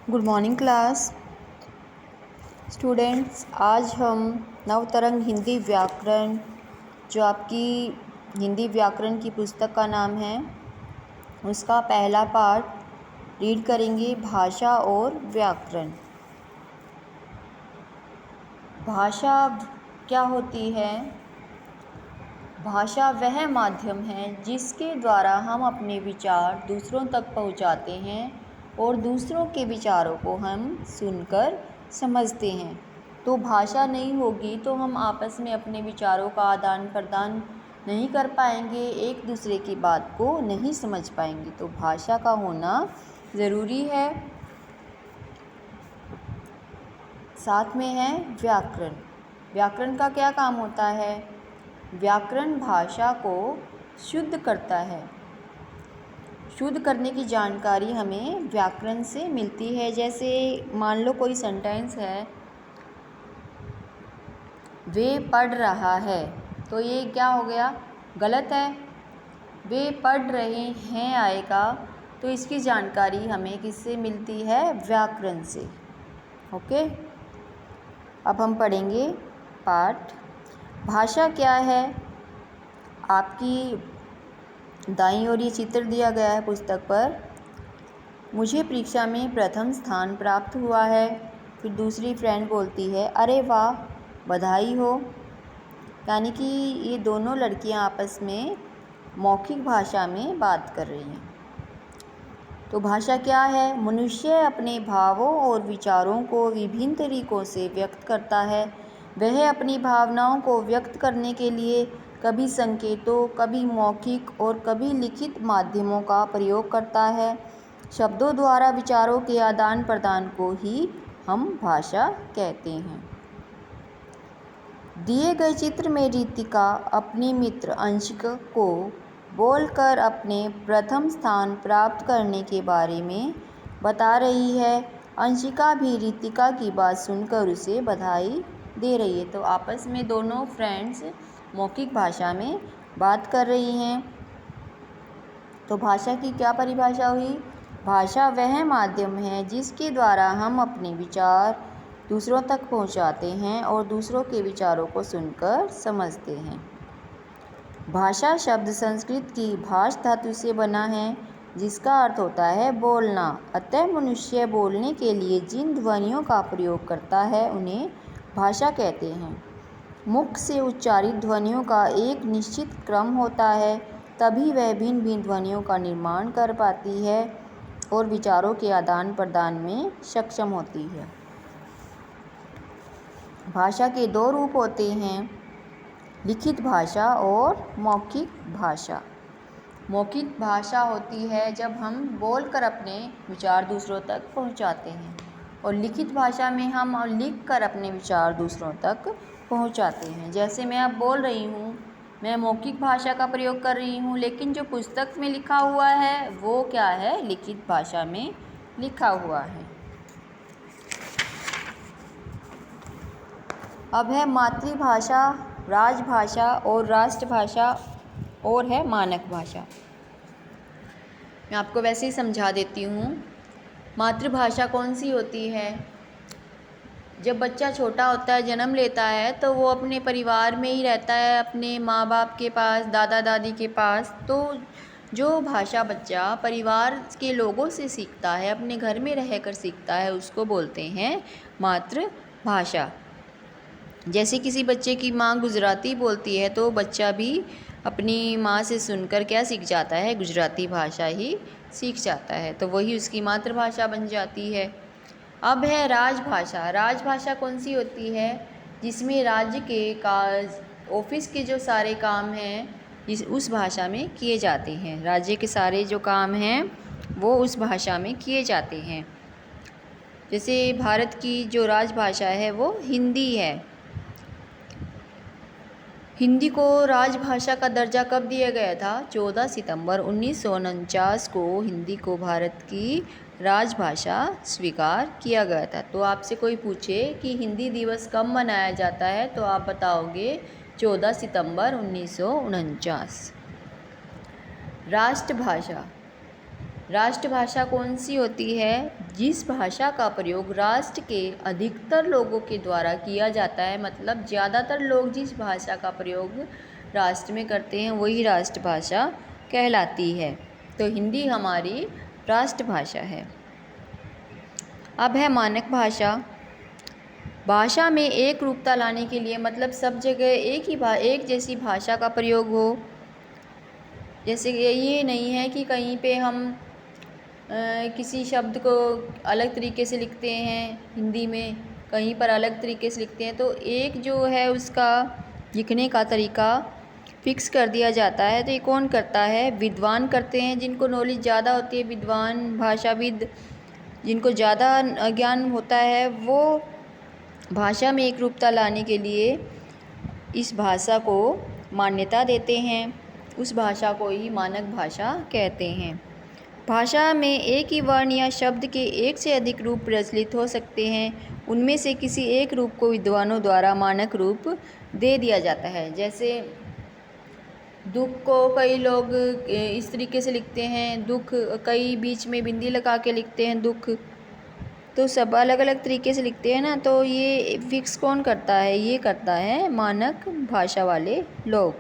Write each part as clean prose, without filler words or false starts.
Good morning class students. आज हम नवतरंग हिंदी व्याकरण, जो आपकी हिंदी व्याकरण की पुस्तक का नाम है, उसका पहला पार्ट रीड करेंगे, भाषा और व्याकरण। भाषा क्या होती है? भाषा वह माध्यम है जिसके द्वारा हम अपने विचार दूसरों तक पहुंचाते हैं और दूसरों के विचारों को हम सुनकर समझते हैं। तो भाषा नहीं होगी तो हम आपस में अपने विचारों का आदान प्रदान नहीं कर पाएंगे, एक दूसरे की बात को नहीं समझ पाएंगे। तो भाषा का होना ज़रूरी है। साथ में है व्याकरण। व्याकरण का क्या काम होता है? व्याकरण भाषा को शुद्ध करता है। शुद्ध करने की जानकारी हमें व्याकरण से मिलती है। जैसे मान लो कोई सेंटेंस है, वे पढ़ रहा है, तो ये क्या हो गया? गलत है। वे पढ़ रहे हैं आएगा, तो इसकी जानकारी हमें किससे मिलती है? व्याकरण से। ओके, अब हम पढ़ेंगे पाठ। भाषा क्या है? आपकी दाईं ओर ये चित्र दिया गया है पुस्तक पर। मुझे परीक्षा में प्रथम स्थान प्राप्त हुआ है। फिर दूसरी फ्रेंड बोलती है, अरे वाह, बधाई हो। यानी कि ये दोनों लड़कियां आपस में मौखिक भाषा में बात कर रही हैं। तो भाषा क्या है? मनुष्य अपने भावों और विचारों को विभिन्न तरीकों से व्यक्त करता है। वह अपनी भावनाओं को व्यक्त करने के लिए कभी संकेतों, कभी मौखिक और कभी लिखित माध्यमों का प्रयोग करता है। शब्दों द्वारा विचारों के आदान प्रदान को ही हम भाषा कहते हैं। दिए गए चित्र में रितिका अपने मित्र अंशिका को बोलकर अपने प्रथम स्थान प्राप्त करने के बारे में बता रही है। अंशिका भी रितिका की बात सुनकर उसे बधाई दे रही है। तो आपस में दोनों फ्रेंड्स मौखिक भाषा में बात कर रही हैं। तो भाषा की क्या परिभाषा हुई? भाषा वह माध्यम है जिसके द्वारा हम अपने विचार दूसरों तक पहुंचाते हैं और दूसरों के विचारों को सुनकर समझते हैं। भाषा शब्द संस्कृत की भाष धातु से बना है, जिसका अर्थ होता है बोलना। अतः मनुष्य बोलने के लिए जिन ध्वनियों का प्रयोग करता है उन्हें भाषा कहते हैं। मुख से उच्चारित ध्वनियों का एक निश्चित क्रम होता है, तभी वह भिन्न भिन्न ध्वनियों का निर्माण कर पाती है और विचारों के आदान प्रदान में सक्षम होती है। भाषा के दो रूप होते हैं, लिखित भाषा और मौखिक भाषा। मौखिक भाषा होती है जब हम बोलकर अपने विचार दूसरों तक पहुंचाते हैं, और लिखित भाषा में हम लिख कर अपने विचार दूसरों तक पहुंचाते हैं। जैसे मैं अब बोल रही हूँ, मैं मौखिक भाषा का प्रयोग कर रही हूँ, लेकिन जो पुस्तक में लिखा हुआ है वो क्या है? लिखित भाषा में लिखा हुआ है। अब है मातृभाषा, राजभाषा और राष्ट्रभाषा, और है मानक भाषा। मैं आपको वैसे ही समझा देती हूँ। मातृभाषा कौन सी होती है? जब बच्चा छोटा होता है, जन्म लेता है, तो वो अपने परिवार में ही रहता है, अपने माँ बाप के पास, दादा दादी के पास। तो जो भाषा बच्चा परिवार के लोगों से सीखता है, अपने घर में रहकर सीखता है, उसको बोलते हैं मातृभाषा। जैसे किसी बच्चे की माँ गुजराती बोलती है, तो बच्चा भी अपनी माँ से सुनकर क्या सीख जाता है? गुजराती भाषा ही सीख जाता है, तो वही उसकी मातृभाषा बन जाती है। अब है राजभाषा। राजभाषा कौन सी होती है? जिसमें राज्य के काज, ऑफिस के जो सारे काम हैं उस भाषा में किए जाते हैं। राज्य के सारे जो काम हैं वो उस भाषा में किए जाते हैं। जैसे भारत की जो राजभाषा है वो हिंदी है। हिंदी को राजभाषा का दर्जा कब दिया गया था? 14 सितंबर 1949 को हिंदी को भारत की राजभाषा स्वीकार किया गया था। तो आपसे कोई पूछे कि हिंदी दिवस कब मनाया जाता है, तो आप बताओगे 14 सितंबर 1949। राष्ट्रभाषा। राष्ट्रभाषा कौन सी होती है? जिस भाषा का प्रयोग राष्ट्र के अधिकतर लोगों के द्वारा किया जाता है, मतलब ज़्यादातर लोग जिस भाषा का प्रयोग राष्ट्र में करते हैं वही राष्ट्रभाषा कहलाती है। तो हिंदी हमारी राष्ट्रभाषा है। अब है मानक भाषा। भाषा में एक रूपता लाने के लिए, मतलब सब जगह एक जैसी भाषा का प्रयोग हो। जैसे ये नहीं है कि कहीं पे हम किसी शब्द को अलग तरीके से लिखते हैं हिंदी में, कहीं पर अलग तरीके से लिखते हैं, तो एक जो है उसका लिखने का तरीका फिक्स कर दिया जाता है। तो ये कौन करता है? विद्वान करते हैं, जिनको नॉलेज ज़्यादा होती है, विद्वान भाषाविद, जिनको ज़्यादा ज्ञान होता है, वो भाषा में एक रूपता लाने के लिए इस भाषा को मान्यता देते हैं। उस भाषा को ही मानक भाषा कहते हैं। भाषा में एक ही वर्ण या शब्द के एक से अधिक रूप प्रचलित हो सकते हैं। उनमें से किसी एक रूप को विद्वानों द्वारा मानक रूप दे दिया जाता है। जैसे दुख को कई लोग इस तरीके से लिखते हैं, दुख, कई बीच में बिंदी लगा के लिखते हैं दुख, तो सब अलग अलग तरीके से लिखते हैं ना। तो ये फिक्स कौन करता है? ये करता है मानक भाषा वाले लोग।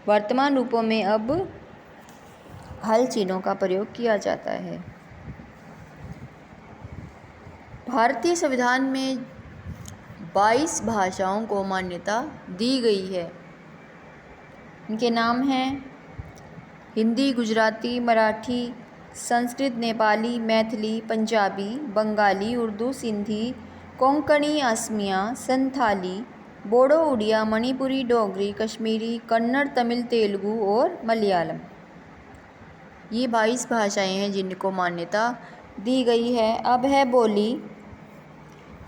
वर्तमान रूपों में अब हल चिन्हों का प्रयोग किया जाता है। भारतीय संविधान में 22 भाषाओं को मान्यता दी गई है। इनके नाम हैं हिंदी, गुजराती, मराठी, संस्कृत, नेपाली, मैथिली, पंजाबी, बंगाली, उर्दू, सिंधी, कोंकणी, असमिया, संथाली, बोडो, उड़िया, मणिपुरी, डोगरी, कश्मीरी, कन्नड़, तमिल, तेलुगु और मलयालम। ये 22 भाषाएं हैं जिनको मान्यता दी गई है। अब है बोली।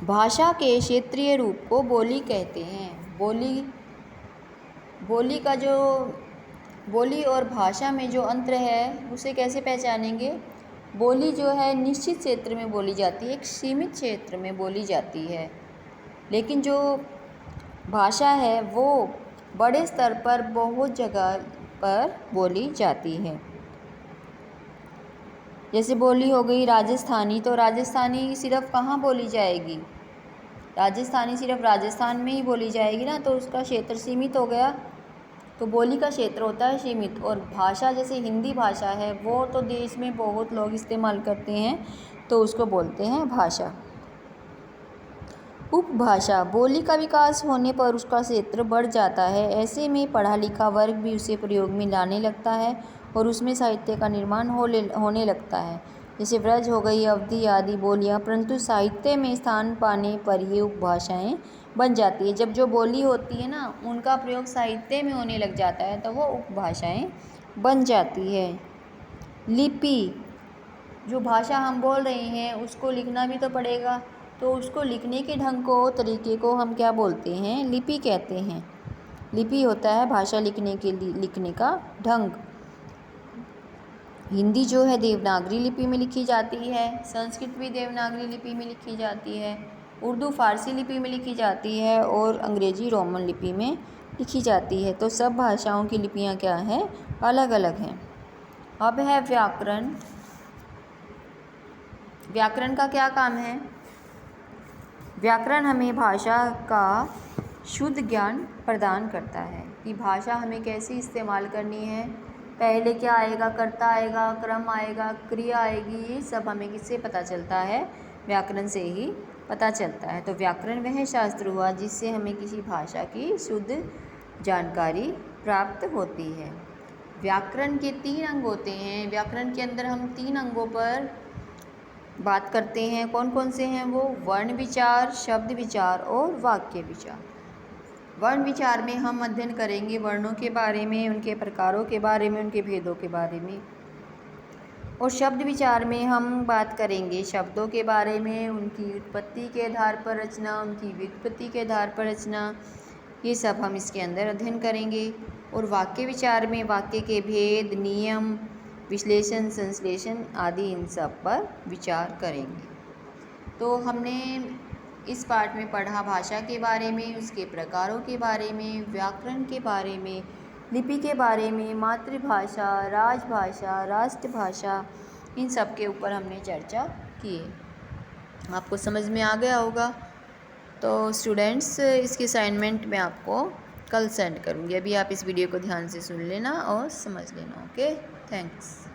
भाषा के क्षेत्रीय रूप को बोली कहते हैं। बोली और भाषा में जो अंतर है उसे कैसे पहचानेंगे? बोली जो है निश्चित क्षेत्र में बोली जाती है, एक सीमित क्षेत्र में बोली जाती है, लेकिन जो भाषा है वो बड़े स्तर पर बहुत जगह पर बोली जाती है। जैसे बोली हो गई राजस्थानी, तो राजस्थानी सिर्फ कहाँ बोली जाएगी? राजस्थानी सिर्फ राजस्थान में ही बोली जाएगी ना, तो उसका क्षेत्र सीमित हो गया। तो बोली का क्षेत्र होता है सीमित। और भाषा जैसे हिंदी भाषा है वो तो देश में बहुत लोग इस्तेमाल करते हैं, तो उसको बोलते हैं भाषा। उपभाषा, बोली का विकास होने पर उसका क्षेत्र बढ़ जाता है। ऐसे में पढ़ा लिखा वर्ग भी उसे प्रयोग में लाने लगता है और उसमें साहित्य का निर्माण होने लगता है। जैसे ब्रज हो गई, अवधी आदि बोलियाँ, परंतु साहित्य में स्थान पाने पर ये उपभाषाएं बन जाती है। जब जो बोली होती है ना उनका प्रयोग साहित्य में होने लग जाता है तो वो उपभाषाएं बन जाती है। लिपि, जो भाषा हम बोल रहे हैं उसको लिखना भी तो पड़ेगा, तो उसको लिखने के ढंग को, तरीके को हम क्या बोलते हैं? लिपि कहते हैं। लिपि होता है भाषा लिखने का ढंग। हिंदी जो है देवनागरी लिपि में लिखी जाती है, संस्कृत भी देवनागरी लिपि में लिखी जाती है, उर्दू फारसी लिपि में लिखी जाती है और अंग्रेजी रोमन लिपि में लिखी जाती है। तो सब भाषाओं की लिपियाँ क्या हैं? अलग अलग हैं। अब है व्याकरण। व्याकरण का क्या काम है? व्याकरण हमें भाषा का शुद्ध ज्ञान प्रदान करता है कि भाषा हमें कैसे इस्तेमाल करनी है, पहले क्या आएगा, कर्ता आएगा, क्रम आएगा, क्रिया आएगी, ये सब हमें किससे पता चलता है? व्याकरण से ही पता चलता है। तो व्याकरण वह शास्त्र हुआ जिससे हमें किसी भाषा की शुद्ध जानकारी प्राप्त होती है। व्याकरण के 3 अंग होते हैं। व्याकरण के अंदर हम 3 अंगों पर बात करते हैं। कौन कौन से हैं वो? वर्ण विचार, शब्द विचार और वाक्य विचार। वर्ण विचार में हम अध्ययन करेंगे वर्णों के बारे में, उनके प्रकारों के बारे में, उनके भेदों के बारे में। और शब्द विचार में हम बात करेंगे शब्दों के बारे में, उनकी उत्पत्ति के आधार पर रचना, उनकी व्युत्पत्ति के आधार पर रचना, ये सब हम इसके अंदर अध्ययन करेंगे। और वाक्य विचार में वाक्य के भेद, नियम, विश्लेषण, संश्लेषण आदि इन सब पर विचार करेंगे। तो हमने इस पाठ में पढ़ा भाषा के बारे में, उसके प्रकारों के बारे में, व्याकरण के बारे में, लिपि के बारे में, मातृभाषा, राजभाषा, राष्ट्रभाषा इन सब के ऊपर हमने चर्चा की है। आपको समझ में आ गया होगा। तो स्टूडेंट्स, इसकी असाइनमेंट मैं आपको कल सेंड करूँगी। अभी आप इस वीडियो को ध्यान से सुन लेना और समझ लेना। Okay, thanks.